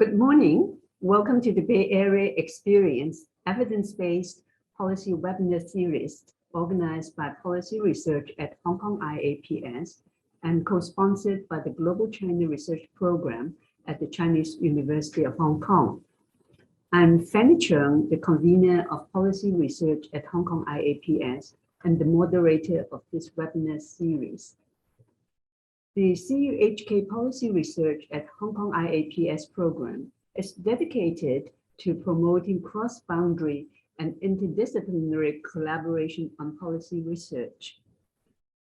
Good morning. Welcome to the Bay Area Experience Evidence-Based Policy Webinar Series organized by Policy Research at Hong Kong IAPS and co-sponsored by the Global China Research Program at the Chinese University of Hong Kong. I'm Fanny Cheung, the convener of Policy Research at Hong Kong IAPS and the moderator of this webinar series. The CUHK Policy Research at Hong Kong IAPS program is dedicated to promoting cross-boundary and interdisciplinary collaboration on policy research.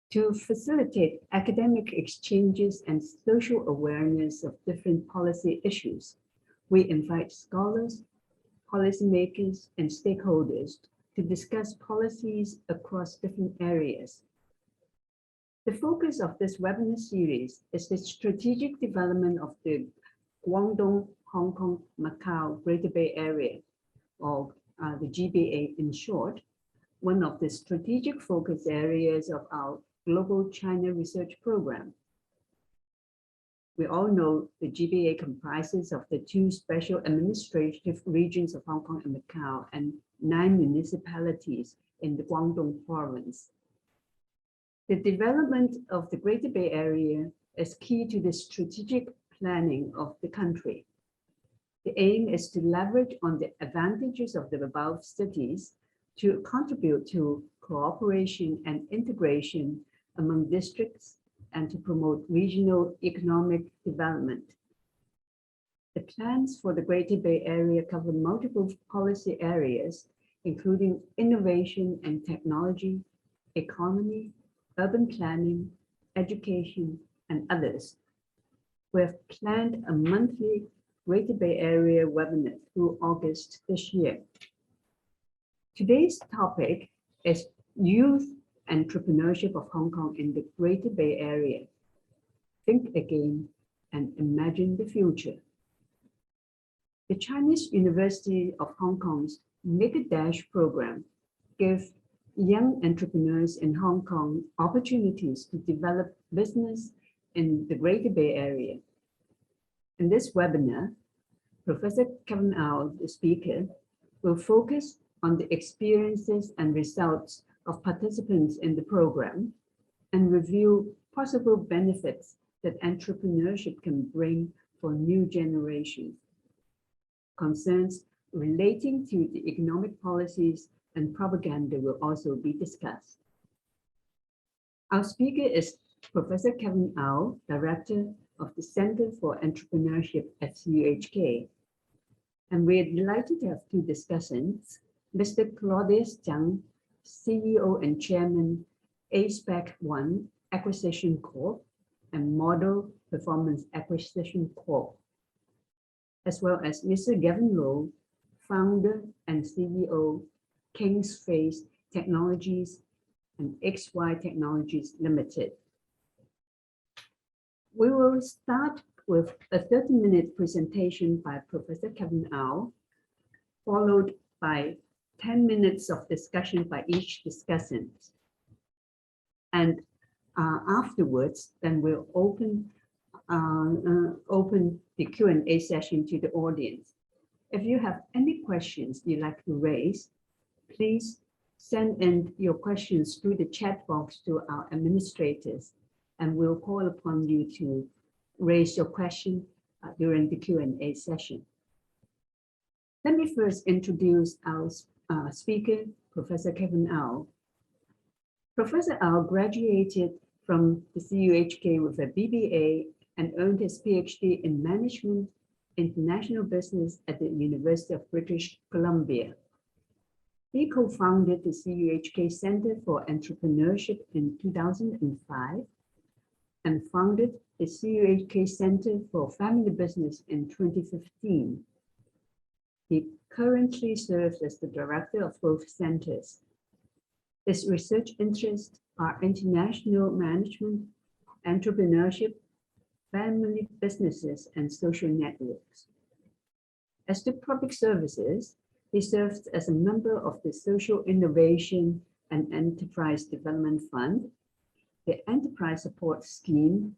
To facilitate academic exchanges and social awareness of different policy issues, we invite scholars, policymakers, and stakeholders to discuss policies across different areas. The focus of this webinar series is the strategic development of the Guangdong, Hong Kong, Macau, Greater Bay Area, or the GBA in short, one of the strategic focus areas of our Global China Research Program. We all know the GBA comprises of the two special administrative regions of Hong Kong and Macau and 9 municipalities in the Guangdong province. The development of the Greater Bay Area is key to the strategic planning of the country. The aim is to leverage on the advantages of the above cities to contribute to cooperation and integration among districts and to promote regional economic development. The plans for the Greater Bay Area cover multiple policy areas, including innovation and technology, economy, urban planning, education, and others. We have planned a monthly Greater Bay Area webinar through August this year. Today's topic is Youth Entrepreneurship of Hong Kong in the Greater Bay Area. Think again and imagine the future. The Chinese University of Hong Kong's Make a Dash program gives young entrepreneurs in Hong Kong opportunities to develop business in the Greater Bay Area. In this webinar, Professor Gavin, the speaker, will focus on the experiences and results of participants in the program and review possible benefits that entrepreneurship can bring for new generations. Concerns relating to the economic policies and propaganda will also be discussed. Our speaker is Professor Gavin, Director of the Center for Entrepreneurship at CUHK. And we're delighted to have two discussants, Mr. Claudius Tsang, CEO and Chairman, APAC 1 Acquisition Corp and Model Performance Acquisition Corp, as well as Mr. Gavin, Founder and CEO, King's Face Technologies and XY Technologies Limited. We will start with a 30-minute presentation by Professor Gavin, followed by 10 minutes of discussion by each discussant. And afterwards, then we'll open the Q&A session to the audience. If you have any questions you'd like to raise, please send in your questions through the chat box to our administrators, and we'll call upon you to raise your question during the Q&A session. Let me first introduce our speaker, Professor Gavin. Professor graduated from the CUHK with a BBA and earned his PhD in Management International Business at the University of British Columbia. He co-founded the CUHK Center for Entrepreneurship in 2005 and founded the CUHK Center for Family Business in 2015. He currently serves as the director of both centers. His research interests are international management, entrepreneurship, family businesses, and social networks. As to public services, he serves as a member of the Social Innovation and Enterprise Development Fund, the Enterprise Support Scheme,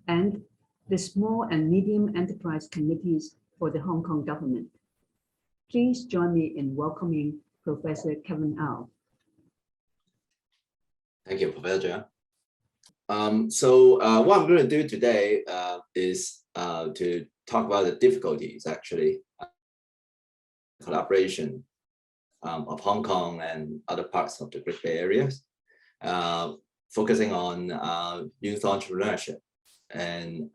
and the Small and Medium Enterprise Committees for the Hong Kong government. Please join me in welcoming Professor Gavin. Thank you, Professor. What I'm going to do today is to talk about the difficulties, actually, collaboration of Hong Kong and other parts of the Great Bay Area, focusing on youth entrepreneurship. And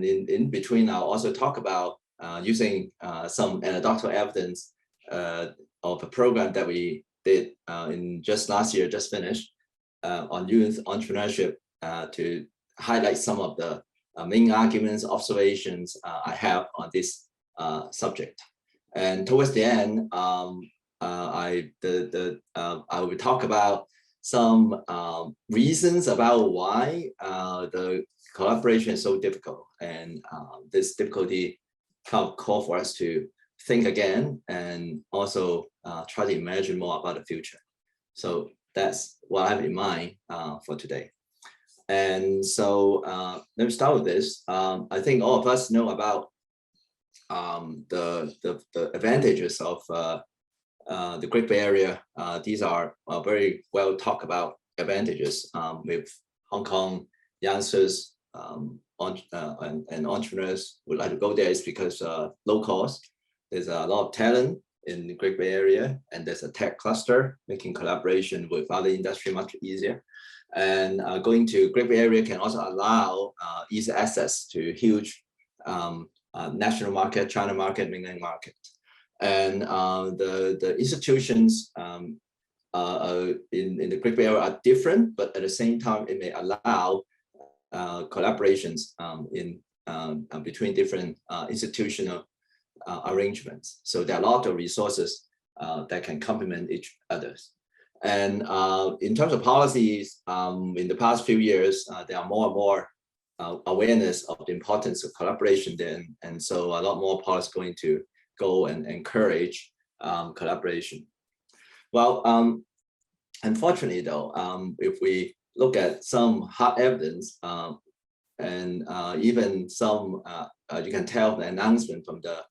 in between, I'll also talk about using some anecdotal evidence of a program that we did in just last year, just finished, on youth entrepreneurship to highlight some of the main arguments, observations I have on this subject. And towards the end, I will talk about some reasons about why the collaboration is so difficult, and this difficulty kind of call for us to think again and also try to imagine more about the future. So that's what I have in mind for today. And so let me start with this. I think all of us know about the advantages of the Great Bay Area. These are very well talked about advantages with Hong Kong youngsters and entrepreneurs would like to go there. Is because low cost. There's a lot of talent in the Great Bay Area, and there's a tech cluster making collaboration with other industry much easier. And going to Great Bay Area can also allow easy access to huge national market, China market, mainland market. And the institutions in the Great Bay Area are different, but at the same time, it may allow collaborations in between different institutional arrangements. So there are a lot of resources that can complement each other. And in terms of policies, in the past few years, there are more and more awareness of the importance of collaboration then, and so a lot more policies going to go and encourage collaboration. Well, unfortunately though, if we look at some hard evidence and even some, you can tell the announcement from the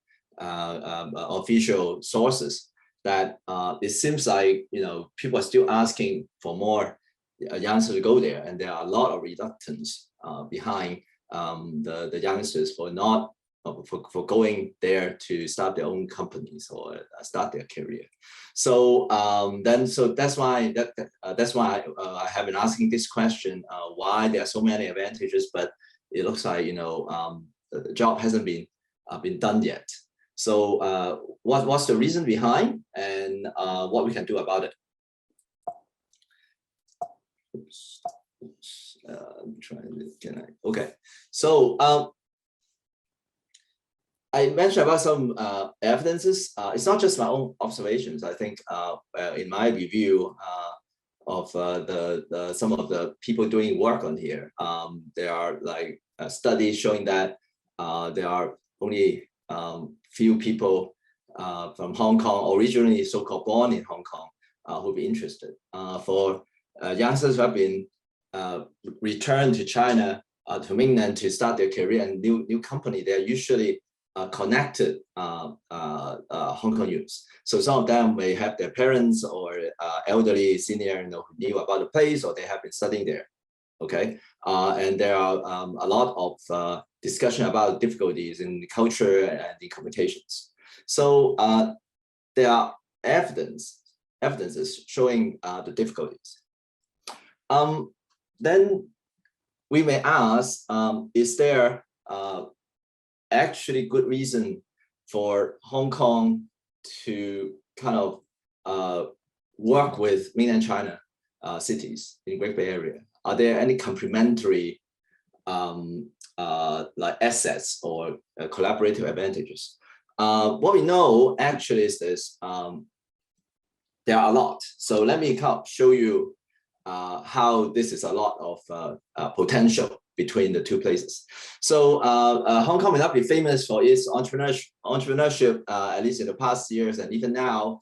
official sources that it seems like, you know, people are still asking for more youngsters to go there, and there are a lot of reluctance behind the youngsters for not for going there to start their own companies or start their career. So that's why I have been asking this question: why there are so many advantages, but it looks like, you know, the job hasn't been done yet. So what's the reason behind, and what we can do about it? Oops. Okay, so I mentioned about some evidences. It's not just my own observations. I think in my review of some of the people doing work on here, there are like studies showing that there are only few people from Hong Kong, originally so-called born in Hong Kong, who be interested. For youngsters who have been returned to China, to mainland to start their career and new company, they're usually connected Hong Kong youths. So some of them may have their parents or elderly senior, you know, who knew about the place, or they have been studying there. Okay, and there are a lot of discussion about difficulties in the culture and the communications. So there are evidences showing the difficulties. Then we may ask, is there actually good reason for Hong Kong to kind of work with mainland China cities in Great Bay Area? Are there any complementary like assets or collaborative advantages? What we know actually is this: there are a lot. So let me kind of show you how this is a lot of potential between the two places. So Hong Kong may not be famous for its entrepreneurship, at least in the past years, and even now,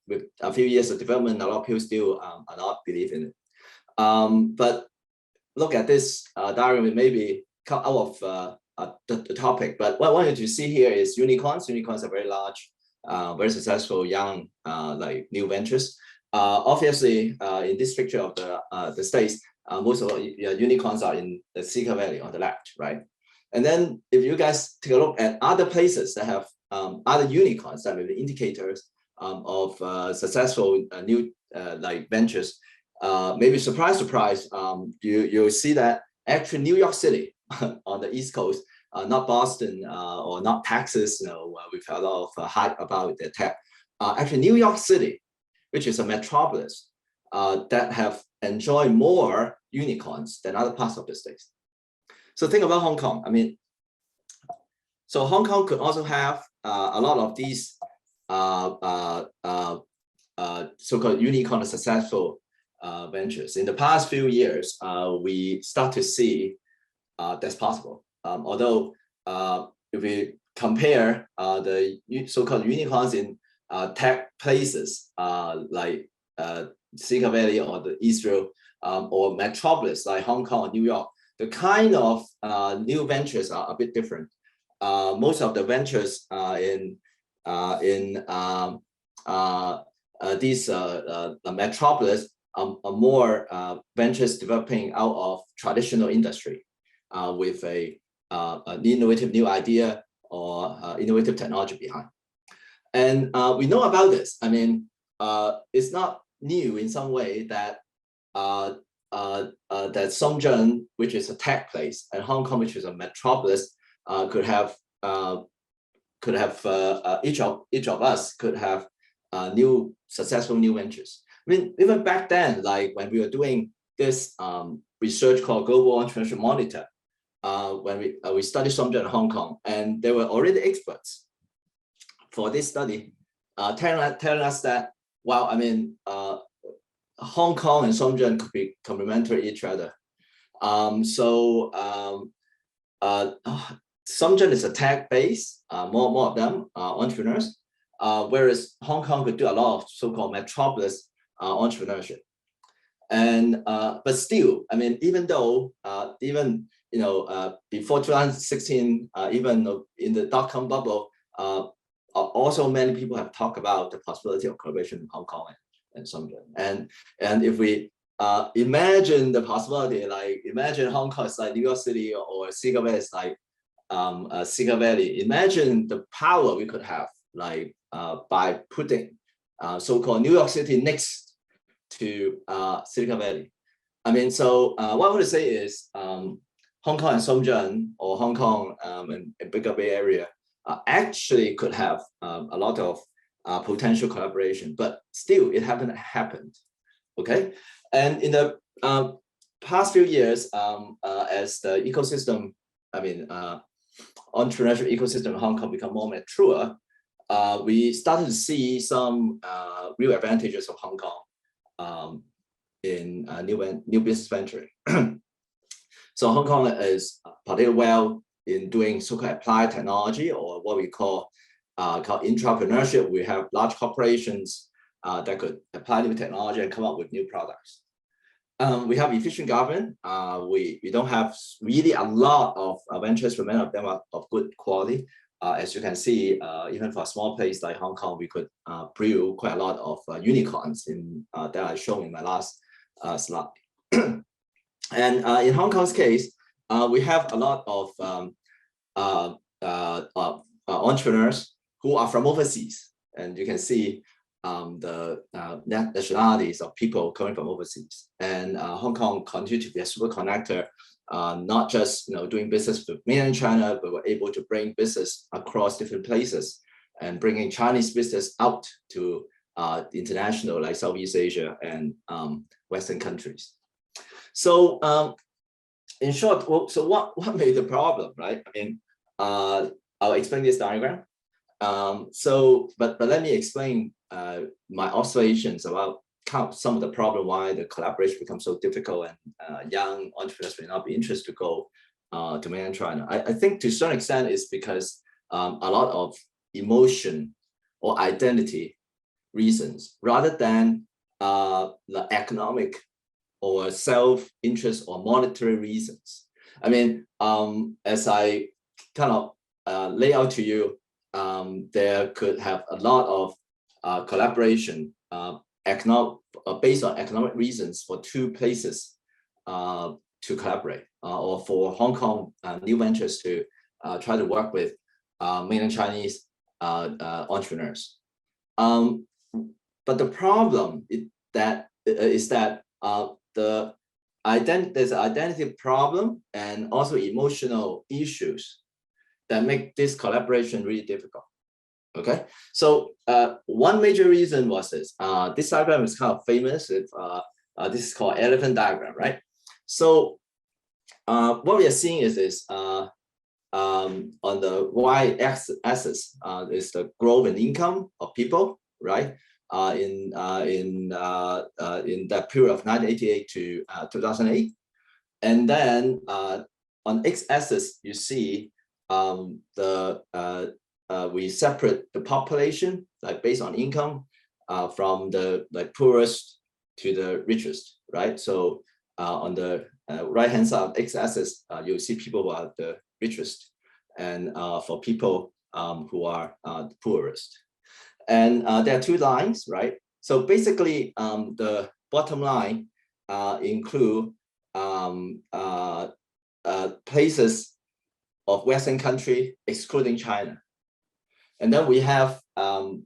with a few years of development, a lot of people still are not believe in it. But look at this diagram, it may be cut out of the topic. But what I wanted to see here is unicorns. Unicorns are very large, very successful, young, like new ventures. Obviously, in this picture of the States, most of unicorns are in the Silicon Valley on the left, right? And then if you guys take a look at other places that have other unicorns, that are the indicators of successful new like ventures, maybe surprise, you'll see that actually New York City on the East Coast, not Boston or not Texas, we've had a lot of hype about the tech. Actually, New York City, which is a metropolis that have enjoyed more unicorns than other parts of the States. So think about Hong Kong. I mean, so Hong Kong could also have a lot of these so-called unicorn successful ventures. In the past few years, we start to see that's possible. Although if we compare the so-called unicorns in tech places like Silicon Valley or the Israel or metropolis like Hong Kong or New York, the kind of new ventures are a bit different. Most of the ventures in these metropolis are more ventures developing out of traditional industry with an innovative new idea or innovative technology behind. And we know about this. I mean, it's not new in some way that that Shenzhen, which is a tech place, and Hong Kong, which is a metropolis, could have each of us could have new successful new ventures. I mean, even back then, like when we were doing this research called Global Entrepreneurship Monitor, when we studied Shenzhen and Hong Kong, and they were already experts for this study, telling us that, wow, I mean, Hong Kong and Shenzhen could be complementary each other. Shenzhen is a tech base, more of them entrepreneurs, whereas Hong Kong could do a lot of so-called metropolis entrepreneurship. And but still, I mean, even though even before 2016, even in the dot-com bubble, also many people have talked about the possibility of collaboration in Hong Kong and Shenzhen. And if we imagine the possibility, like imagine Hong Kong is like New York City or Silicon Valley is like Silicon Valley. Imagine the power we could have, like by putting so-called New York City next to Silicon Valley. I mean, so what I want to say is Hong Kong and Shenzhen, or Hong Kong and bigger Bay Area, actually could have a lot of potential collaboration, but still it haven't happened. Okay, and in the past few years, as the ecosystem, I mean, entrepreneurship ecosystem in Hong Kong become more mature, we started to see some real advantages of Hong Kong in new business venturing. So Hong Kong is particularly well in doing so-called applied technology, or what we call entrepreneurship. We have large corporations that could apply new technology and come up with new products. We have efficient government. We don't have really a lot of ventures, but many of them are of good quality. As you can see, even for a small place like Hong Kong, we could brew quite a lot of unicorns that I showed in my last slide. And in Hong Kong's case, we have a lot of entrepreneurs who are from overseas, and you can see the nationalities of people coming from overseas. And Hong Kong continues to be a super connector, not just doing business with mainland China, but we're able to bring business across different places and bringing Chinese business out to international, like Southeast Asia and Western countries. So in short, well, so what made the problem, right? I mean, I'll explain this diagram. But let me explain my observations about some of the problem why the collaboration becomes so difficult and young entrepreneurs may not be interested to go to mainland China. I think to a certain extent it's because a lot of emotion or identity reasons rather than the economic or self-interest or monetary reasons. I mean, as I kind of lay out to you, there could have a lot of collaboration based on economic reasons for two places to collaborate, or for Hong Kong new ventures to try to work with mainland Chinese entrepreneurs. But the problem is that there's an identity problem and also emotional issues that make this collaboration really difficult. Okay, so one major reason was this. This diagram is kind of famous. This is called elephant diagram, right? So what we are seeing is this. On the y-axis is the growth in income of people, right? In that period of 1988 to 2008, and then on x-axis you see we separate the population like based on income from the poorest to the richest, right? So on the right hand side of x-axis, you'll see people who are the richest, and for people who are the poorest. And there are two lines, right? So basically, the bottom line include places of Western country excluding China, and then we have all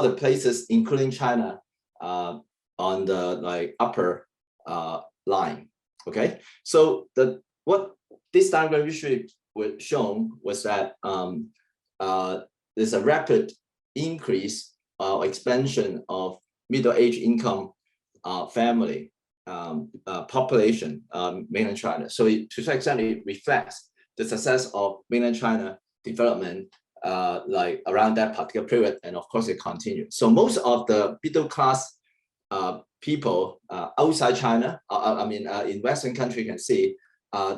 the places including China on the upper line. Okay, so what this diagram usually was shown was that there's a rapid increase or expansion of middle-aged income family population mainland China. So to some extent it reflects the success of mainland China development around that particular period, and of course it continued. So most of the middle class people outside China, in Western country, you can see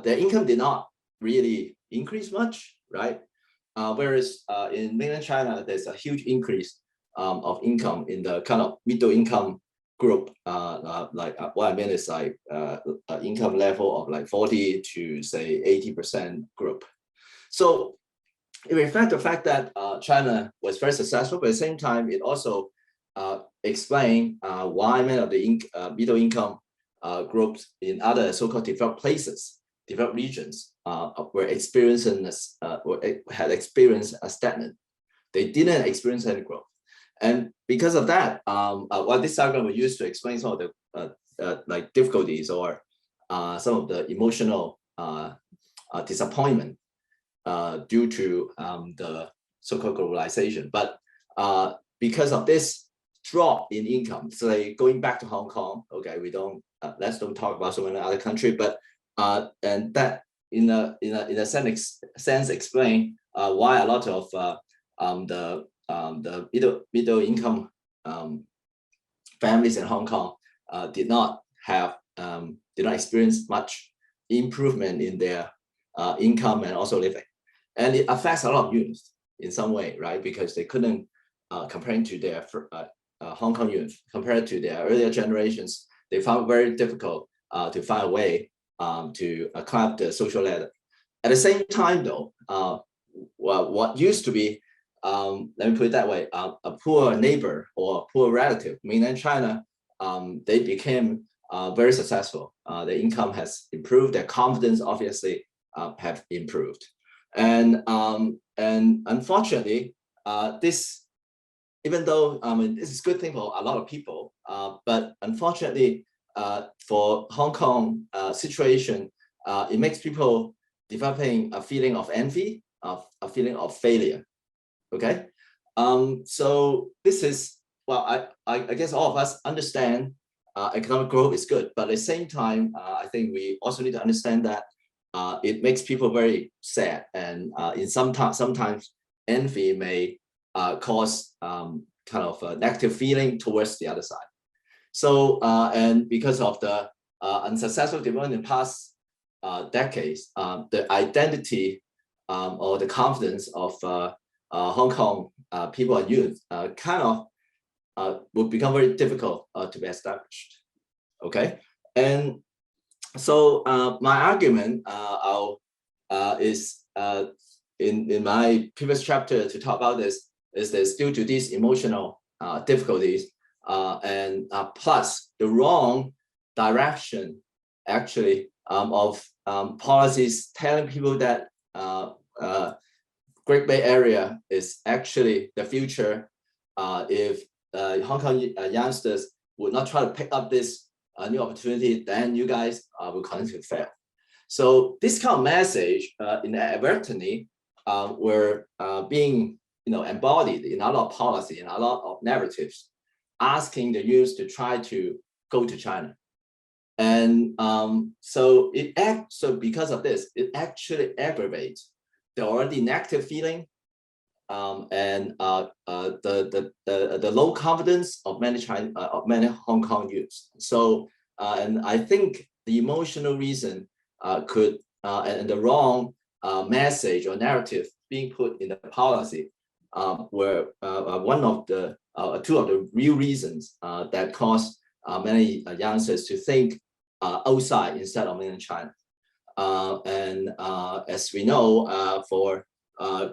their income did not really increase much, right? Whereas in mainland China, there's a huge increase of income in the kind of middle income group. What I mean is income level of 40 to say 80% group. So it reflects the fact that China was very successful, but at the same time, it also explains why many of the middle income groups in other so-called developed places, developed regions, were had experienced a stagnant. They didn't experience any growth, and because of that, what this diagram was used to explain some of the difficulties or some of the emotional disappointment due to the so-called globalization. But because of this drop in income, so going back to Hong Kong, okay, let's don't talk about so many other countries, but and that in a sense explain why a lot of the middle income families in Hong Kong did not experience much improvement in their income and also living, and it affects a lot of youth in some way, right? Because they couldn't comparing to their Hong Kong youth compared to their earlier generations, they found it very difficult to find a way to climb the social ladder. At the same time, though, what used to be, let me put it that way, a poor neighbor or poor relative, mainland China, they became very successful. Their income has improved, their confidence obviously have improved, and unfortunately, this, even though this is a good thing for a lot of people, but unfortunately for Hong Kong situation, it makes people developing a feeling of envy, a feeling of failure. Okay, so this is, well, I guess all of us understand economic growth is good, but at the same time, I think we also need to understand that it makes people very sad, and sometimes envy may cause kind of a negative feeling towards the other side. So and because of the unsuccessful development in past decades, the identity or the confidence of Hong Kong people and youth kind of would become very difficult to be established. Okay, and so my argument, I'll is in my previous chapter to talk about this, is this due to these emotional difficulties and plus the wrong direction actually of policies telling people that Great Bay Area is actually the future. If Hong Kong youngsters would not try to pick up this new opportunity, then you guys will continue to fail. So this kind of message inadvertently were being embodied in a lot of policy and a lot of narratives, asking the youth to try to go to China. And so because of this, it actually aggravates the already negative feeling and the low confidence of many Hong Kong youths. So and I think the emotional reason could and the wrong message or narrative being put in the policy were one of the two of the real reasons that caused many youngsters to think outside instead of in China. And as we know, for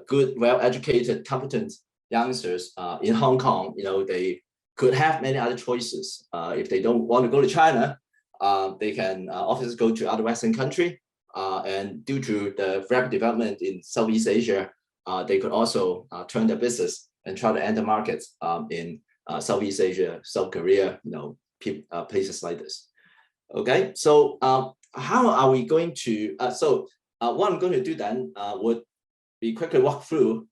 good, well-educated, competent youngsters in Hong Kong, they could have many other choices. If they don't want to go to China, they can obviously go to other Western country. And due to the rapid development in Southeast Asia, they could also turn their business and try to enter markets in Southeast Asia, South Korea, places like this. Okay, so how are we going to? What I'm going to do then would be quickly walk through,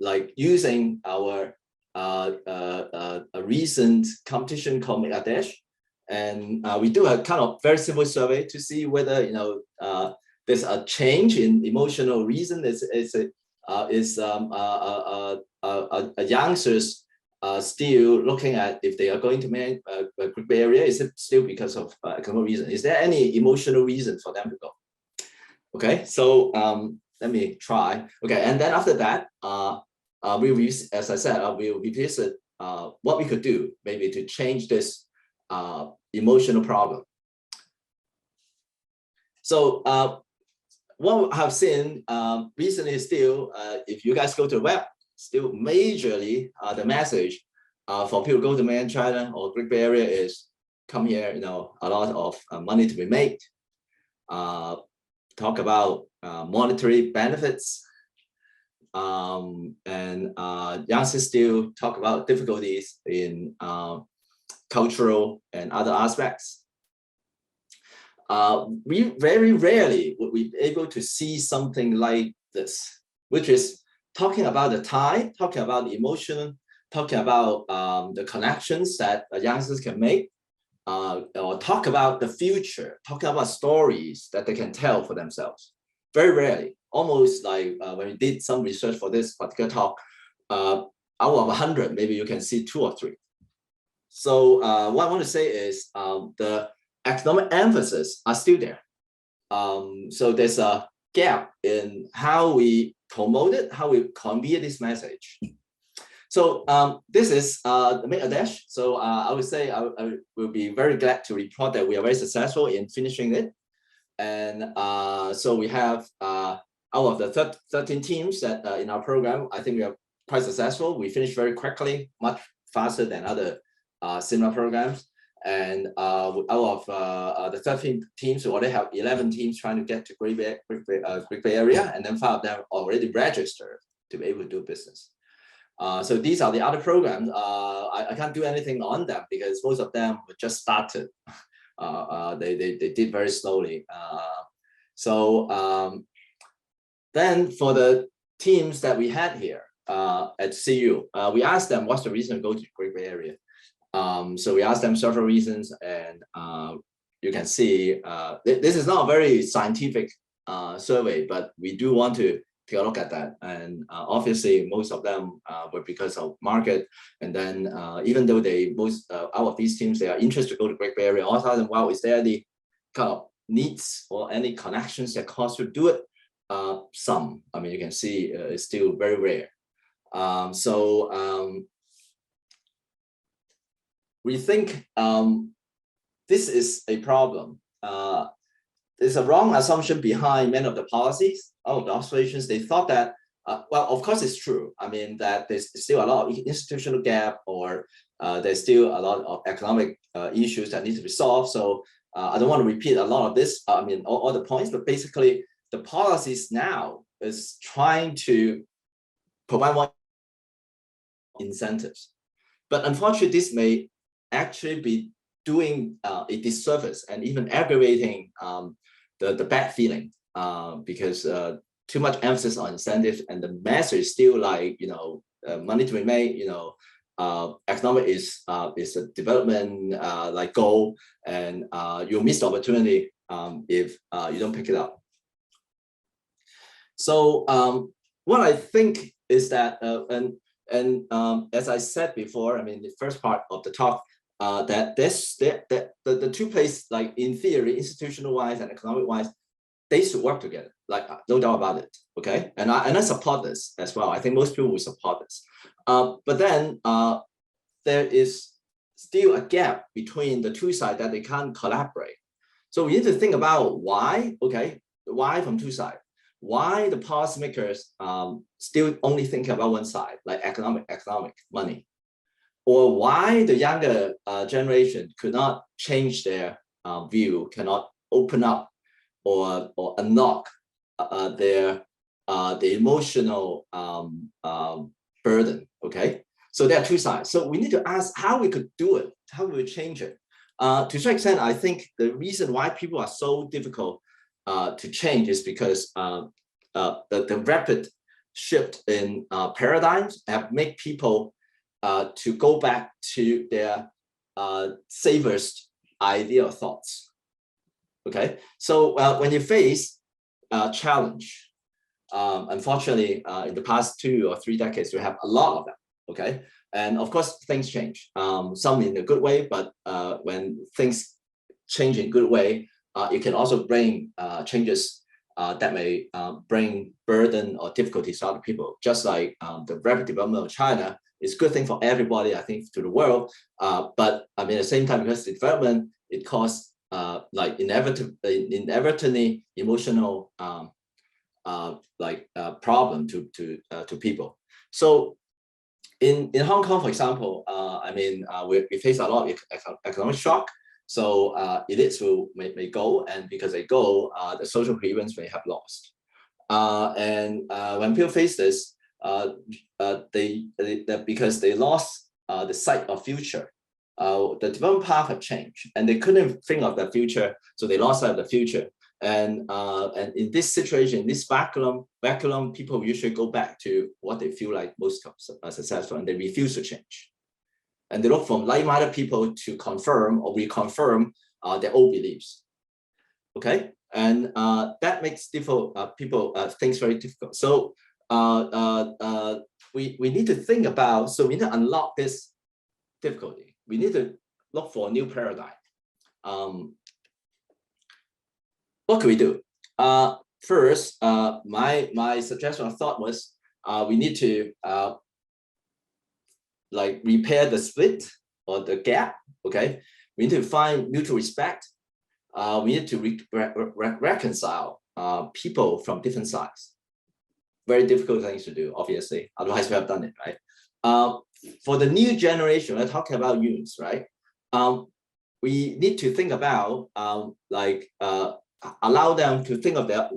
like using our a recent competition called Make a Dash, and we do a kind of very simple survey to see whether there's a change in emotional reason. Youngsters still looking at if they are going to manage a Great Bay Area? Is it still because of economic reason? Is there any emotional reason for them to go? Okay, so let me try. Okay, and then after that, as I said, we'll revisit what we could do maybe to change this emotional problem. So what I've seen recently is still, if you guys go to the web, still majorly the message for people who go to mainland China or Great Bay Area is come here, a lot of money to be made. Talk about monetary benefits, and youngsters still talk about difficulties in cultural and other aspects. We very rarely would we be able to see something like this, which is talking about the tie, talking about the emotion, talking about the connections that youngsters can make, or talk about the future, talking about stories that they can tell for themselves. Very rarely, almost like when we did some research for this particular talk, out of 100, maybe you can see 2 or 3. So what I want to say is the economic emphasis are still there. So there's a gap in how we promote it, how we convey this message. So this is Make a Dash. So I would say I will be very glad to report that we are very successful in finishing it. And so we have out of the 13 teams that in our program, I think we are quite successful. We finished very quickly, much faster than other similar programs. And out of the 13 teams, we already have 11 teams trying to get to Great Bay Area, and then 5 of them already registered to be able to do business. So these are the other programs. I can't do anything on them because most of them were just started. They did very slowly. Then for the teams that we had here at CU, we asked them what's the reason to go to Great Bay Area. So we asked them several reasons, and you can see this is not a very scientific survey, but we do want to take a look at that. And obviously, most of them were because of market. And then even though out of these teams, they are interested to go to Great Bay Area, also, wow, is there any kind of needs or any connections that cause to do it? Some, I mean, you can see it's still very rare. We think this is a problem. there's a wrong assumption behind many of the policies. The observations, they thought that, well, of course it's true. I mean, that there's still a lot of institutional gap, or there's still a lot of economic issues that need to be solved. So I don't want to repeat a lot of this, I mean, all the points, but basically the policies now is trying to provide more incentives. But unfortunately, this may actually be doing a disservice and even aggravating the bad feeling, because too much emphasis on incentive, and the message is still like, money to be made, economic is a development like goal, and you'll miss the opportunity if you don't pick it up. So what I think is that, as I said before, I mean, the first part of the talk, that the two places, like in theory, institutional wise and economic wise, they should work together, like no doubt about it. Okay, and I support this as well. I think most people will support this. But then there is still a gap between the two sides that they can't collaborate. So we need to think about why. Okay, why from two sides? Why the policymakers still only think about one side, like economic money, or why the younger generation could not change their view, cannot open up or unlock the emotional burden. Okay, so there are two sides. So we need to ask how we could do it, how we would change it. To some extent, I think the reason why people are so difficult to change is because the rapid shift in paradigms have made people to go back to their safest idea or thoughts. Okay, so when you face a challenge, unfortunately, in the past 2 or 3 decades, we have a lot of them. Okay, and of course things change, some in a good way, but when things change in a good way, it can also bring changes that may bring burden or difficulties to other people. Just like the rapid development of China is a good thing for everybody, I think, to the world. But I mean, at the same time, because the development, it caused like inevitably emotional problem to people. So in Hong Kong, for example, I mean, we face a lot of economic shock. So elites may go, and because they go, the social grievance may have lost. And when people face this, because they lost the sight of future, the development path have changed, and they couldn't think of the future, so they lost sight of the future. And in this situation, this vacuum, people usually go back to what they feel like most successful, and they refuse to change. And they look for like-minded people to confirm or reconfirm their old beliefs. Okay, and that makes people things very difficult. So we need to think about. So we need to unlock this difficulty. We need to look for a new paradigm. What can we do? First, my suggestion or thought was we need to like repair the split or the gap. Okay, we need to find mutual respect. We need to reconcile people from different sides. Very difficult things to do, obviously. Otherwise, we have done it, right? For the new generation, we're talking about youths, right? We need to think about allow them to think of their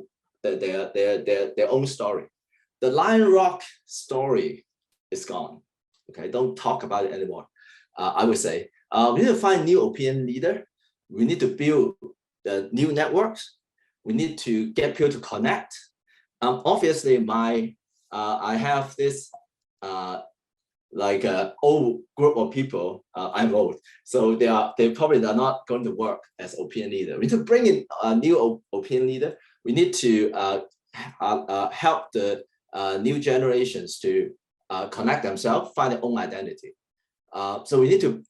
own story. The Lion Rock story is gone. Okay, don't talk about it anymore. I would say we need to find new opinion leader. We need to build new networks. We need to get people to connect. Obviously, I have this old group of people. I'm old, so they probably are not going to work as opinion leader. We need to bring in a new opinion leader. We need to help the new generations to connect themselves, find their own identity. So we need to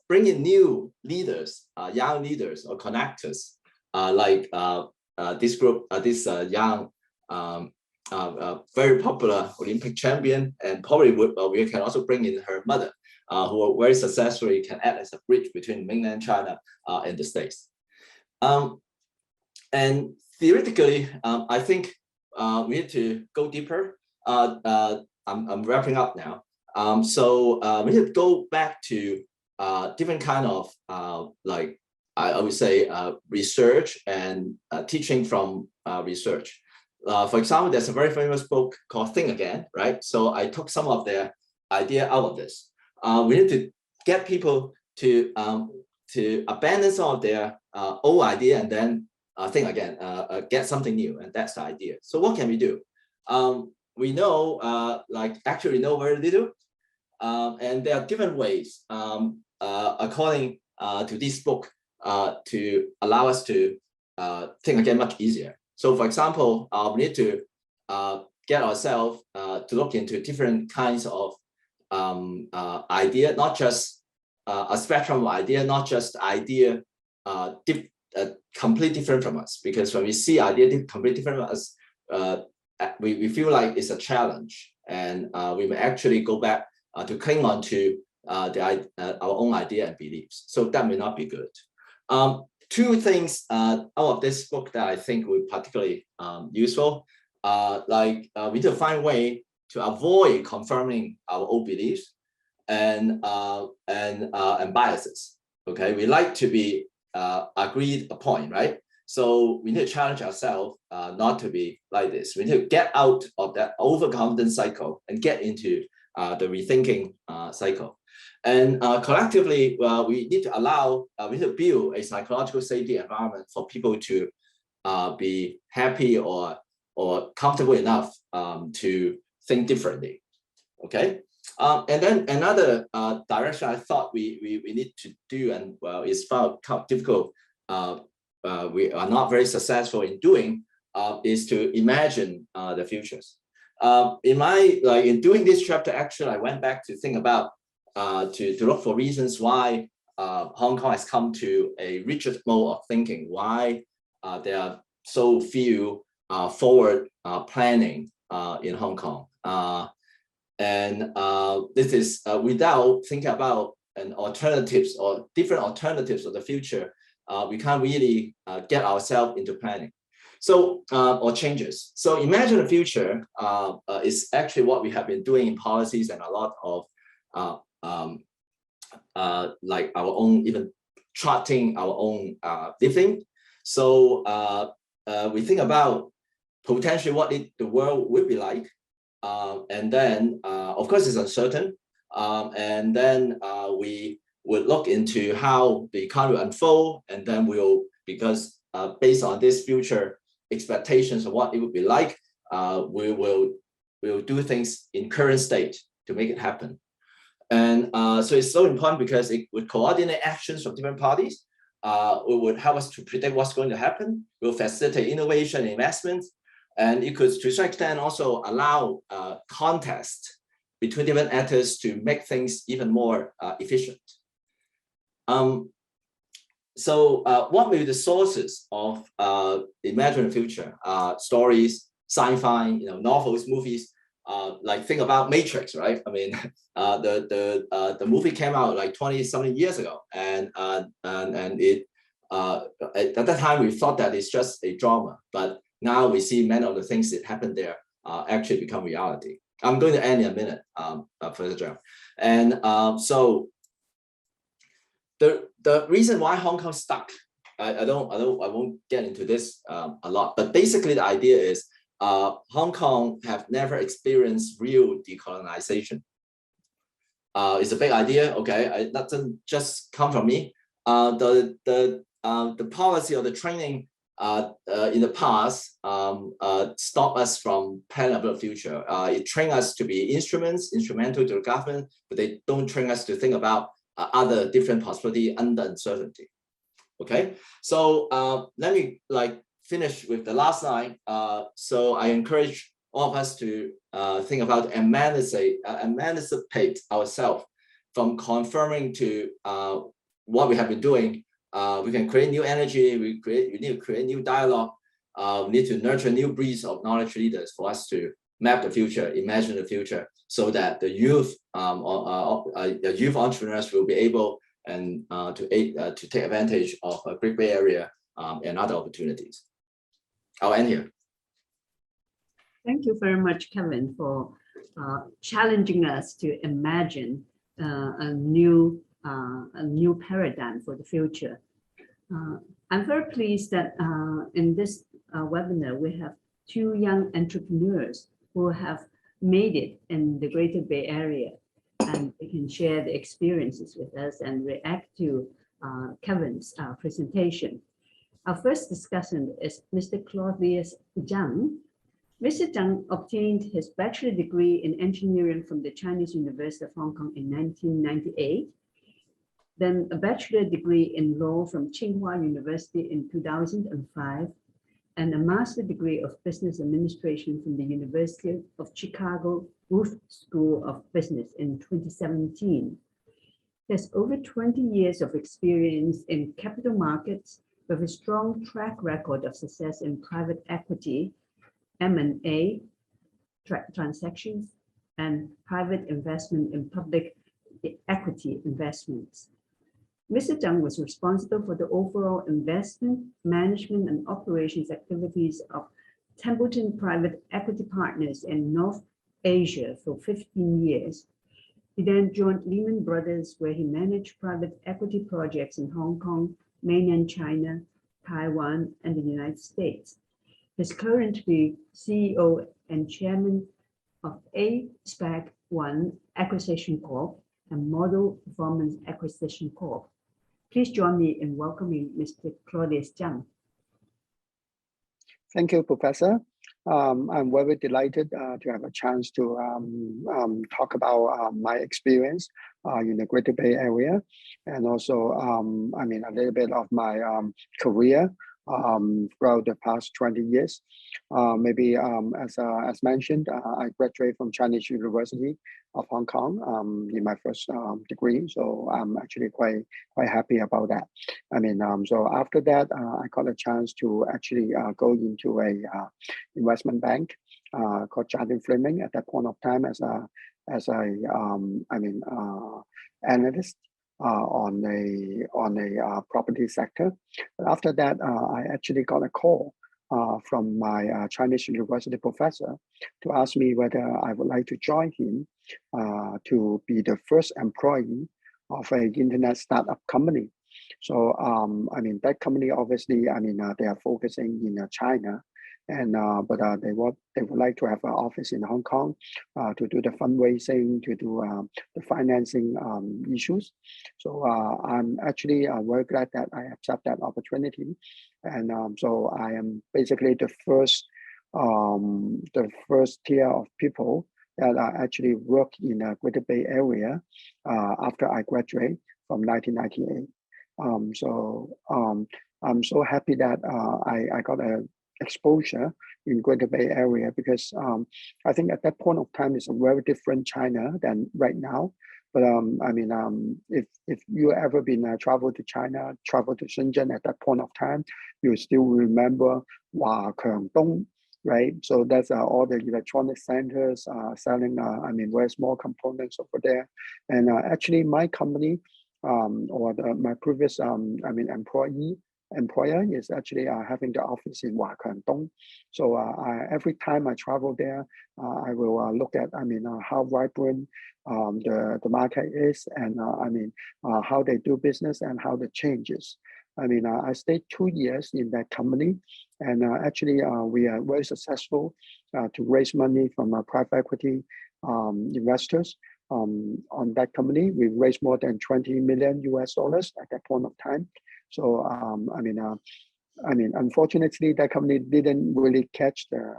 bring in new leaders, young leaders or connectors, like this group, this young, very popular Olympic champion, and probably we can also bring in her mother, who very successfully can act as a bridge between mainland China and the States. And theoretically, I think we need to go deeper. I'm wrapping up now. We need to go back to different kind of like I would say research and teaching from research. For example, there's a very famous book called Think Again, right? So I took some of their idea out of this. We need to get people to abandon some of their old idea and then think again, get something new, and that's the idea. So what can we do? We know, like actually know very little, and there are different ways according to this book to allow us to think again much easier. So for example, we need to get ourselves to look into different kinds of idea, not just a spectrum of idea, not just idea completely different from us. Because when we see idea completely different from us, we feel like it's a challenge, and we may actually go back to cling on to our own idea and beliefs. So that may not be good. Two things out of this book that I think would be particularly useful, we need to find a way to avoid confirming our old beliefs and biases. Okay, we like to be agreed upon, right? So we need to challenge ourselves not to be like this. We need to get out of that overconfidence cycle and get into the rethinking cycle. And collectively, we need to allow, we need to build a psychological safety environment for people to be happy or comfortable enough to think differently. Okay. And then another direction I thought we need to do, and well, it's found difficult. We are not very successful in doing, is to imagine the futures. In doing this chapter, actually, I went back to think about to look for reasons why Hong Kong has come to a rigid mode of thinking. Why there are so few forward planning in Hong Kong. This is without thinking about alternatives or different alternatives of the future. We can't really get ourselves into planning. So, or changes. So imagine the future is actually what we have been doing in policies and a lot of like our own, even charting our own living. So we think about potentially what the world would be like. And then, of course, it's uncertain. And then we would look into how the economy will unfold, and then we'll, because based on this future expectations of what it would be like, we'll do things in current state to make it happen. And so it's so important because it would coordinate actions from different parties. It would help us to predict what's going to happen. It will facilitate innovation and investments. And it could, to a certain extent, also allow contest between different actors to make things even more efficient. What may be the sources of imagined future? Stories, sci-fi, novels, movies. Like think about Matrix, right? I mean, the movie came out like 20-something years ago, and it at that time we thought that it's just a drama, but now we see many of the things that happened there actually become reality. I'm going to end in a minute, Professor Cheung. And so the reason why Hong Kong stuck, I won't get into this a lot, but basically the idea is Hong Kong have never experienced real decolonization. It's a big idea, okay? It doesn't just come from me. The policy or the training in the past stop us from planning about the future. It trains us to be instrumental to the government, but they don't train us to think about other different possibility under uncertainty. Okay, so let me finish with the last line. So I encourage all of us to think about emancipate ourselves from conforming to what we have been doing. We can create new energy. We need to create new dialogue. We need to nurture new breeds of knowledge leaders for us to map the future, imagine the future, so that the youth entrepreneurs will be able to take advantage of a Great Bay Area and other opportunities. I'll end here. Thank you very much, Kevin, for challenging us to imagine a new paradigm for the future. I'm very pleased that in this webinar, we have two young entrepreneurs who have made it in the Greater Bay Area, and they can share the experiences with us and react to Kevin's presentation. Our first discussant is Mr. Claudius Tsang. Mr. Tsang obtained his bachelor degree in engineering from the Chinese University of Hong Kong in 1998, then a bachelor degree in law from Tsinghua University in 2005, and a master degree of business administration from the University of Chicago Booth School of Business in 2017. He has over 20 years of experience in capital markets with a strong track record of success in private equity, M&A transactions, and private investment in public equity investments. Mr. Cheung was responsible for the overall investment, management, and operations activities of Templeton Private Equity Partners in North Asia for 15 years. He then joined Lehman Brothers, where he managed private equity projects in Hong Kong, mainland China, Taiwan, and the United States. He's currently CEO and chairman of APAC 1 Acquisition Corp and Model Performance Acquisition Corp. Please join me in welcoming Mr. Claudius Tsang. Thank you, Professor. I'm very delighted to have a chance to talk about my experience in the Greater Bay Area, and also, a little bit of my career throughout the past 20 years. As mentioned, I graduated from Chinese University of Hong Kong in my first degree, so I'm actually quite happy about that. So after that, I got a chance to actually go into a investment bank called Jardine Fleming at that point of time as a analyst on a property sector. But after that, I actually got a call from my Chinese University professor to ask me whether I would like to join him to be the first employee of an internet startup company. So that company obviously, they are focusing in China, and but they would like to have an office in Hong Kong to do the fundraising, to do the financing issues. So I'm actually very glad that I accept that opportunity, and so I am basically the first tier of people that actually work in the Greater Bay Area after I graduate from 1998. I'm so happy that I got a exposure in Greater Bay Area, because I think at that point of time it's a very different China than right now. But if you ever been travel to China, travel to Shenzhen at that point of time, you still remember Dong, right? So that's all the electronic centers selling very small components over there. And actually my company my previous employer is actually having the office in Dong. So every time I travel there, I will look at how vibrant the market is, and how they do business and how the changes. I stayed 2 years in that company, and actually we are very successful to raise money from private equity investors. On that company, we raised more than $20 million at that point of time. So unfortunately, that company didn't really catch the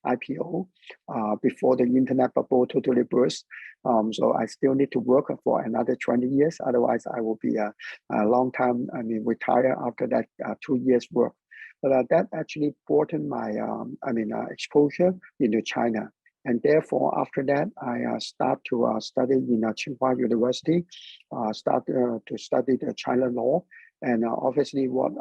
IPO before the internet bubble totally burst. So I still need to work for another 20 years. Otherwise, I will be a long time retire after that 2 years work. But that actually broadened my exposure into China. And therefore, after that, I start to study in Tsinghua University, start to study the China law. And obviously what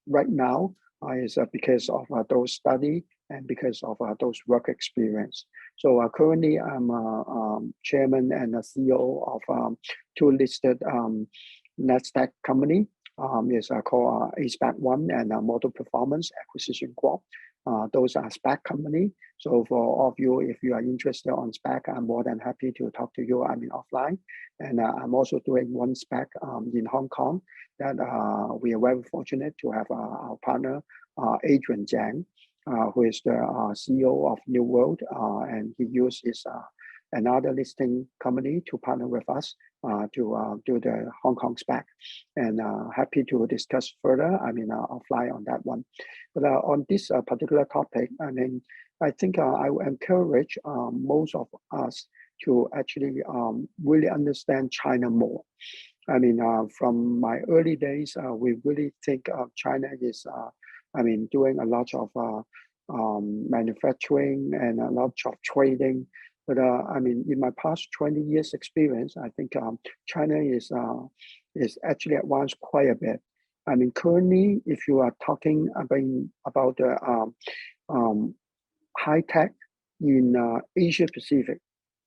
right now is because of those study and because of those work experience. So currently I'm chairman and a CEO of 2 listed NASDAQ company, is called ASPAC One and Model Performance Acquisition Corp. Those are SPAC company. So for all of you, if you are interested on SPAC, I'm more than happy to talk to you. I mean offline, and I'm also doing one SPAC in Hong Kong that we are very fortunate to have our partner Adrian Tsang, who is the CEO of New World, and he uses another listing company to partner with us to do the Hong Kong SPAC, and happy to discuss further. I mean, offline on that one. But on this particular topic, I mean, I think I will encourage most of us to actually really understand China more. I mean, from my early days, we really think China is, I mean, doing a lot of manufacturing and a lot of trading. But I mean, in my past 20 years experience, I think China is actually advanced quite a bit. I mean, currently, if you are talking about the high tech in Asia Pacific,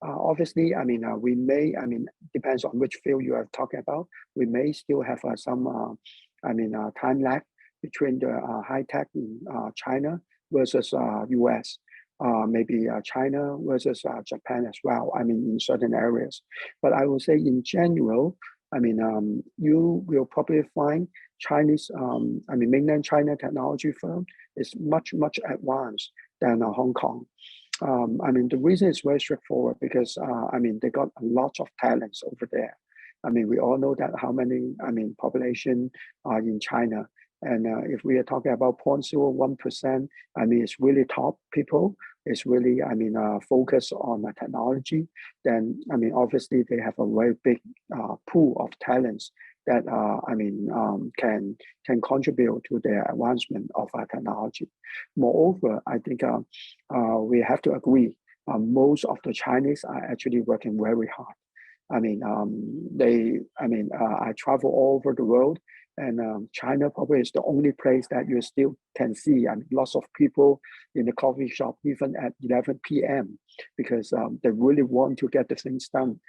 obviously, I mean, we may, I mean, depends on which field you are talking about. We may still have some, I mean, time lag between the high tech in China versus US. Maybe China versus Japan as well. I mean, in certain areas. But I will say in general, I mean, you will probably find Chinese, I mean, mainland China technology firm is much advanced than Hong Kong. I mean, the reason is very straightforward because, I mean, they got a lot of talents over there. I mean, we all know that how many, I mean, population are in China. And if we are talking about 0.01%, I mean, it's really top people. It's really, I mean, focus on technology. Then, I mean, obviously they have a very big pool of talents that, I mean, can contribute to the advancement of technology. Moreover, I think we have to agree, most of the Chinese are actually working very hard. I mean, I travel all over the world. And China probably is the only place that you still can see, and lots of people in the coffee shop, even at 11 p.m., because they really want to get the things done.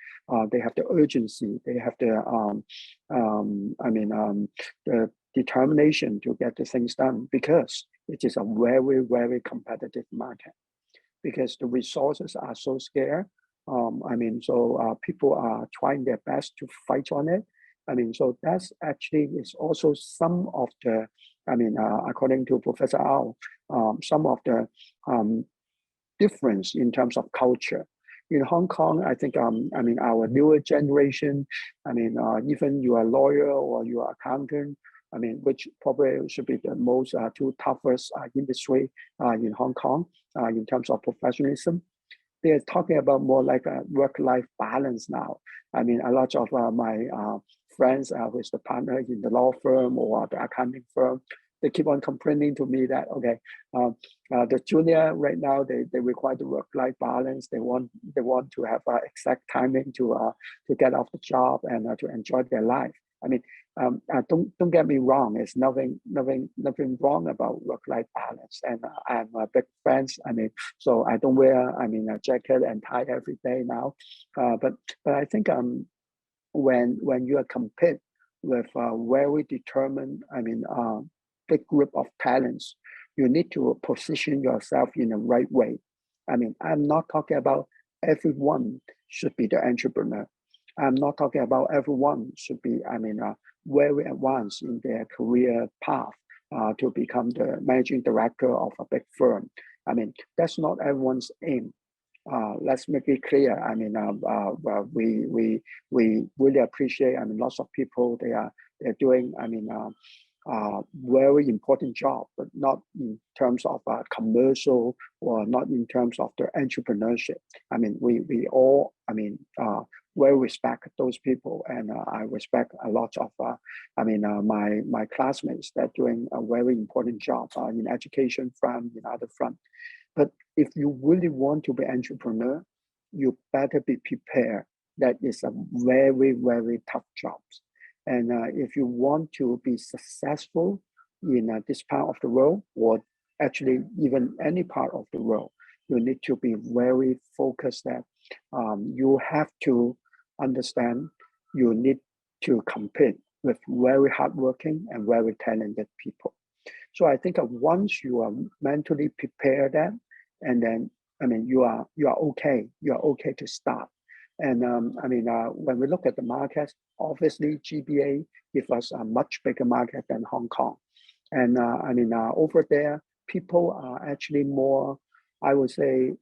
They have the urgency, they have the, the determination to get the things done because it is a very competitive market. Because the resources are so scarce. So people are trying their best to fight on it. I mean, so that's actually is also some of the, according to Professor Ao, some of the difference in terms of culture. In Hong Kong, I think, our newer generation, even you are a lawyer or you are accountant, which probably should be the most two toughest industry in Hong Kong in terms of professionalism. They're talking about more like a work-life balance now. I mean, a lot of my friends who is the partner in the law firm or the accounting firm, they keep on complaining to me that, okay, the junior right now, they require the work-life balance. They want to have exact timing to get off the job and to enjoy their life. I mean, don't get me wrong. There's nothing wrong about work-life balance. And I'm a big fan. So I don't wear, a jacket and tie every day now. But I think when you are compared with very determined, big group of talents, you need to position yourself in the right way. I'm not talking about everyone should be the entrepreneur. I'm not talking about everyone should be, very advanced in their career path to become the managing director of a big firm. That's not everyone's aim. Let's make it clear. We really appreciate. Lots of people they're doing. Very important job, but not in terms of commercial or not in terms of the entrepreneurship. We all, well respect those people, and I respect a lot of, my classmates that doing a very important job in education front, in other front. But if you really want to be entrepreneur, you better be prepared. That is a very tough job. And if you want to be successful in this part of the world, or actually even any part of the world, you need to be very focused that you have to understand you need to compete with very hardworking and very talented people. So I think once you are mentally prepared that, and then you are okay. You are okay to start. And when we look at the market, obviously GBA gives us a much bigger market than Hong Kong. And over there, people are actually more, I would say,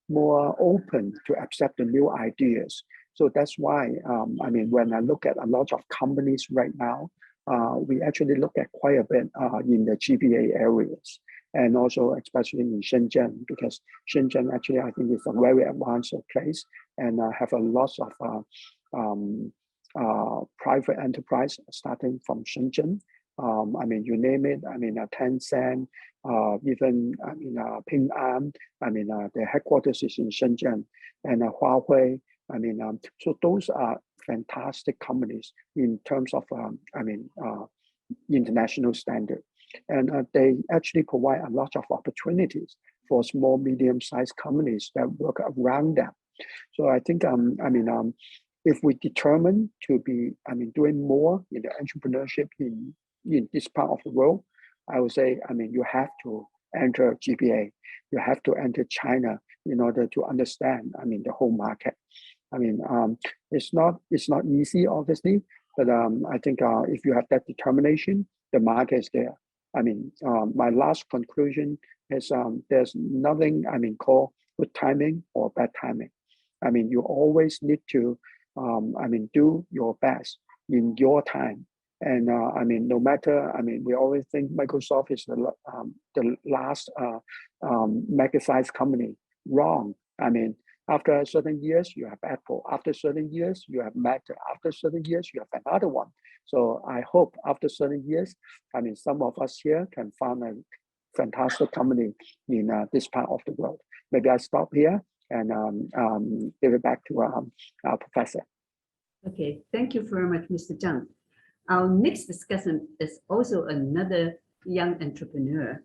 more open to accept the new ideas. So that's why, when I look at a lot of companies right now, we actually look at quite a bit in the GBA areas, and also especially in Shenzhen, because Shenzhen actually I think is a very advanced place and have a lot of private enterprise starting from Shenzhen. You name it. Tencent, even Ping An. The headquarters is in Shenzhen, and Huawei. So those are fantastic companies in terms of international standard, and they actually provide a lot of opportunities for small, medium-sized companies that work around them. So I think if we determine to be doing more in the entrepreneurship in this part of the world, I would say you have to enter GBA, you have to enter China in order to understand the whole market. It's not easy, obviously, but I think if you have that determination, the market is there. My last conclusion is there's nothing called good timing or bad timing. You always need to do your best in your time. And no matter, we always think Microsoft is the last mega-sized company. Wrong. After certain years, you have Apple. After certain years, you have Meta. After certain years, you have another one. So I hope after certain years, some of us here can find a fantastic company in this part of the world. Maybe I stop here and give it back to our professor. Okay, thank you very much, Mr. Tsang. Our next discussant is also another young entrepreneur.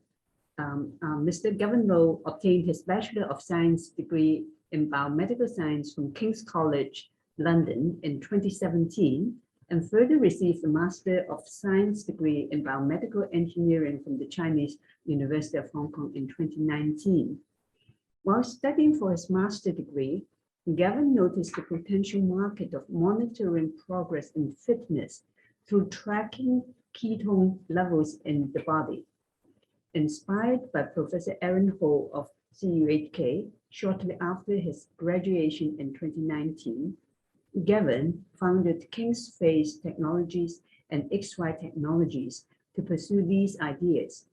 Mr. Gavin obtained his Bachelor of Science degree in Biomedical Science from King's College, London in 2017, and further received a Master of Science degree in Biomedical Engineering from the Chinese University of Hong Kong in 2019. While studying for his master degree, Gavin noticed the potential market of monitoring progress in fitness through tracking ketone levels in the body. Inspired by Professor Aaron Ho of CUHK, shortly after his graduation in 2019, Gavin founded King's Face Technologies and XY Technologies to pursue these ideas.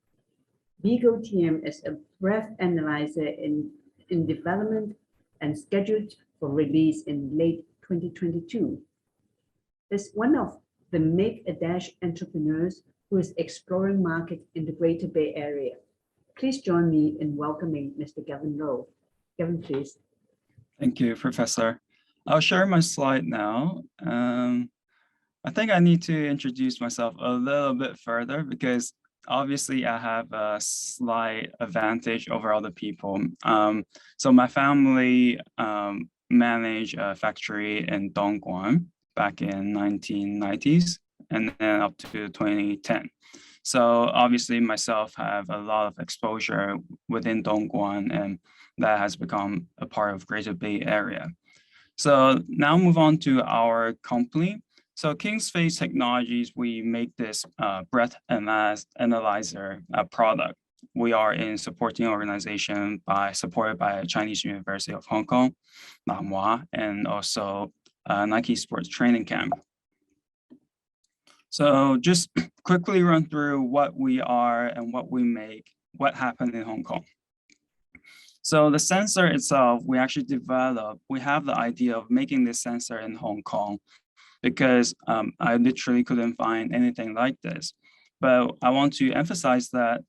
Beagle TM is a breath analyzer in development and scheduled for release in late 2022. Is one of the Make a Dash entrepreneurs who is exploring market in the Greater Bay Area. Please join me in welcoming Mr. Gavin Low. Gavin, please. Thank you, Professor. I'll share my slide now. I think I need to introduce myself a little bit further because obviously I have a slight advantage over other people. So my family managed a factory in Dongguan back in 1990s and then up to 2010. So obviously myself have a lot of exposure within Dongguan, and that has become a part of Greater Bay Area. So now move on to our company. So King's Face Technologies, we make this breath analyzer product. We are in supporting organization supported by Chinese University of Hong Kong, Namwa, and also Nike Sports Training Camp. So just quickly run through what we are and what we make, what happened in Hong Kong. So the sensor itself, we actually developed, we have the idea of making this sensor in Hong Kong because I literally couldn't find anything like this. But I want to emphasize that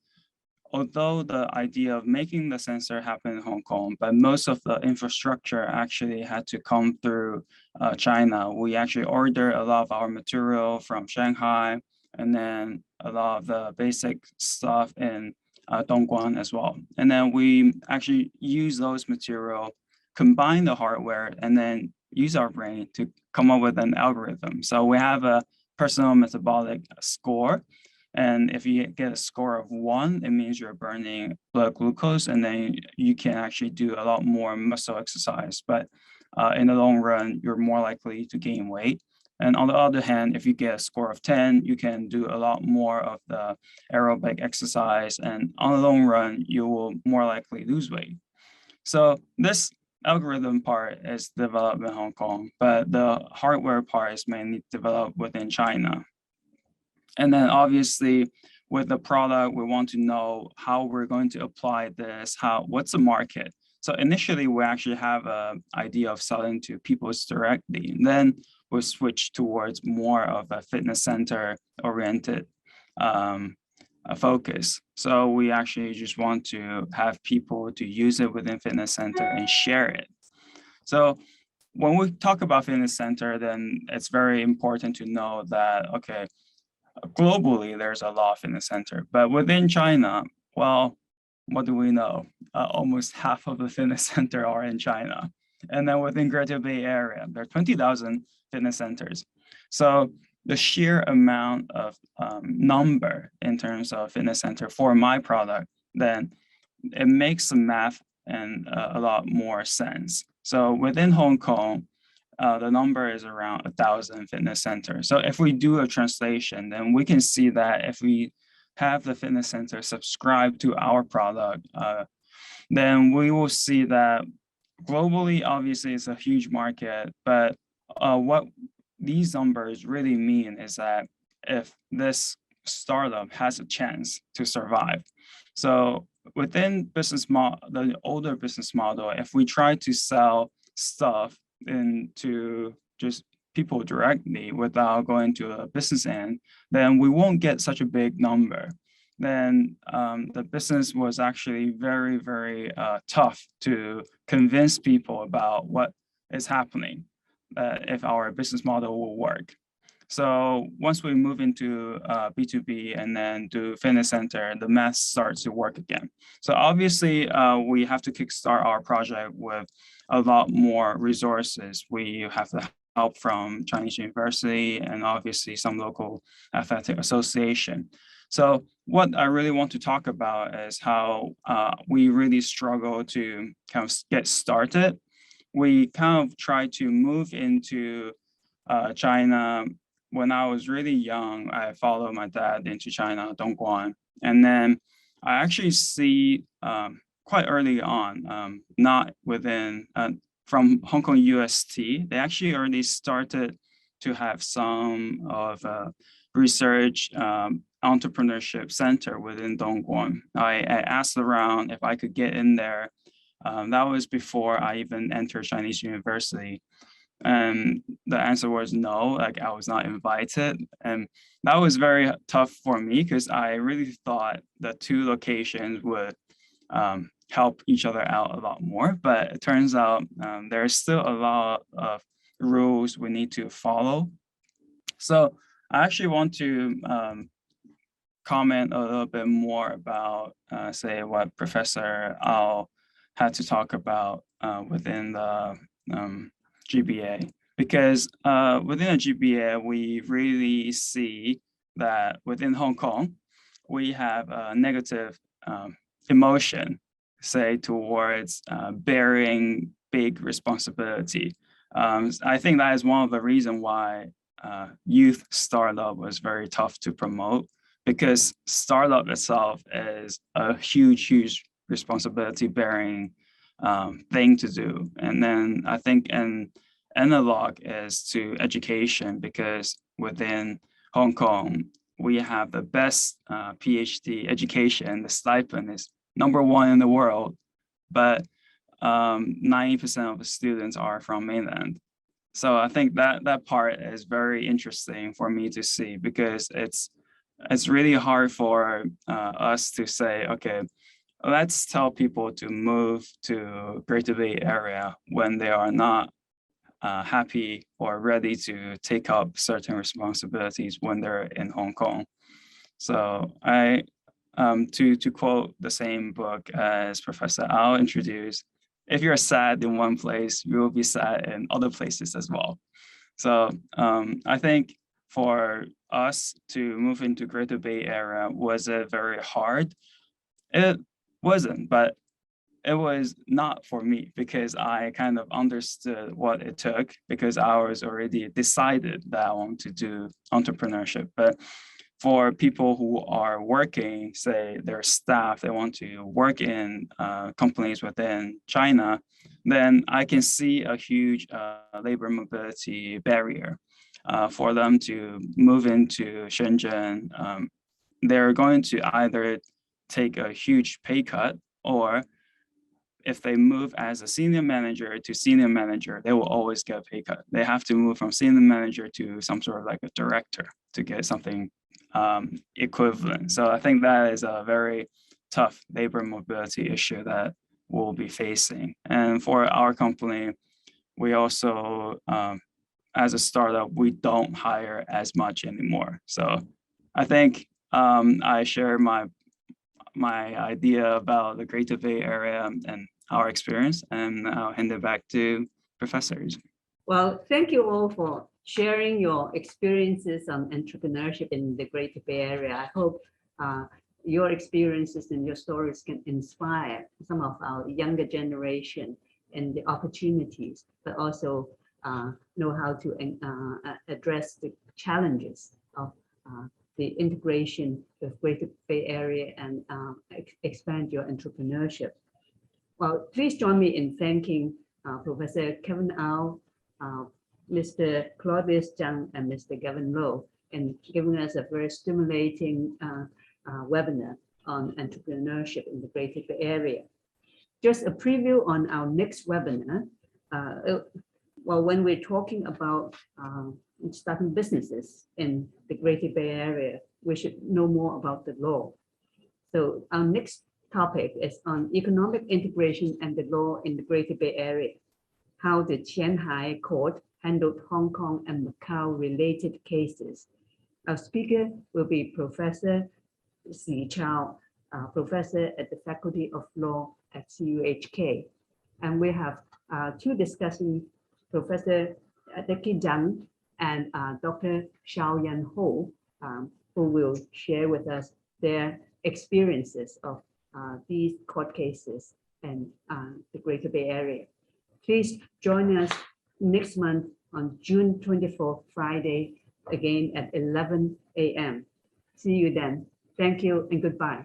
although the idea of making the sensor happen in Hong Kong, but most of the infrastructure actually had to come through China. We actually order a lot of our material from Shanghai, and then a lot of the basic stuff in Dongguan as well. And then we actually use those material, combine the hardware, and then use our brain to come up with an algorithm. So we have a personal metabolic score. And if you get a score of 1, it means you're burning blood glucose, and then you can actually do a lot more muscle exercise. But in the long run, you're more likely to gain weight. And on the other hand, if you get a score of 10, you can do a lot more of the aerobic exercise. And on the long run, you will more likely lose weight. So this algorithm part is developed in Hong Kong, but the hardware part is mainly developed within China. And then obviously with the product, we want to know how we're going to apply this, what's the market. So initially we actually have an idea of selling to people directly, and then we'll switch towards more of a fitness center oriented focus. So we actually just want to have people to use it within fitness center and share it. So when we talk about fitness center, then it's very important to know that, okay, globally, there's a lot of fitness center, but within China, well, what do we know? Almost half of the fitness center are in China. And then within Greater Bay Area, there are 20,000 fitness centers. So the sheer amount of number in terms of fitness center for my product, then it makes the math and a lot more sense. So within Hong Kong, the number is around 1,000 fitness centers. So if we do a translation, then we can see that if we have the fitness center subscribe to our product, then we will see that globally, obviously, it's a huge market. But what these numbers really mean is that if this startup has a chance to survive. So within the older business model, if we try to sell stuff into just people directly without going to a business end, then we won't get such a big number. Then the business was actually very, very tough to convince people about what is happening, if our business model will work. So once we move into B2B and then do fitness center, the math starts to work again. So obviously we have to kickstart our project with a lot more resources. We have the help from Chinese University and obviously some local athletic association. So what I really want to talk about is how we really struggle to kind of get started. We kind of try to move into China. When I was really young, I followed my dad into China, Dongguan. And then I actually see quite early on, not within, from Hong Kong UST, they actually already started to have some of research entrepreneurship center within Dongguan. I asked around if I could get in there. That was before I even entered Chinese University. And the answer was no, like I was not invited. And that was very tough for me because I really thought the two locations would help each other out a lot more. But it turns out there's still a lot of rules we need to follow. So I actually want to comment a little bit more about, say, what Professor Al had to talk about within the GBA, because within a GBA, we really see that within Hong Kong, we have a negative emotion, say, towards bearing big responsibility. I think that is one of the reasons why youth startup was very tough to promote, because startup itself is a huge responsibility bearing thing to do. And then I think an analog is to education, because within Hong Kong, we have the best PhD education. The stipend is #1 in the world, but 90% of the students are from mainland. So I think that part is very interesting for me to see, because it's really hard for us to say, okay, let's tell people to move to Greater Bay Area when they are not happy or ready to take up certain responsibilities when they're in Hong Kong. So to quote the same book as Professor Al introduced, if you're sad in one place, you will be sad in other places as well. So I think for us to move into Greater Bay Area, was it very hard? It wasn't, but it was not for me because I kind of understood what it took because I was already decided that I want to do entrepreneurship. But for people who are working, say their staff, they want to work in companies within China, then I can see a huge labor mobility barrier for them to move into Shenzhen. They're going to either take a huge pay cut, or if they move as a senior manager to senior manager, they will always get a pay cut. They have to move from senior manager to some sort of like a director to get something equivalent. So I think that is a very tough labor mobility issue that we'll be facing. And for our company, we also, as a startup, we don't hire as much anymore. So I think I share my idea about the Greater Bay Area and our experience, and I'll hand it back to professors. Well, thank you all for sharing your experiences on entrepreneurship in the Greater Bay Area. I hope your experiences and your stories can inspire some of our younger generation and the opportunities, but also know how to address the challenges of the integration with Greater Bay Area and expand your entrepreneurship. Well, please join me in thanking Professor Kevin Au, Mr. Claudius Tsang, and Mr. Gavin Low, in giving us a very stimulating webinar on entrepreneurship in the Greater Bay Area. Just a preview on our next webinar. Well, when we're talking about starting businesses in the Greater Bay Area, we should know more about the law. So our next topic is on economic integration and the law in the Greater Bay Area, how the Shanghai Court handled Hong Kong and Macau related cases. Our speaker will be Professor Si Chao, professor at the Faculty of Law at CUHK. And we have two discussing Professor Deki Zhang and Dr. Xiaoyan Ho, who will share with us their experiences of these court cases and the Greater Bay Area. Please join us next month on June 24th, Friday, again at 11 a.m. See you then. Thank you and goodbye.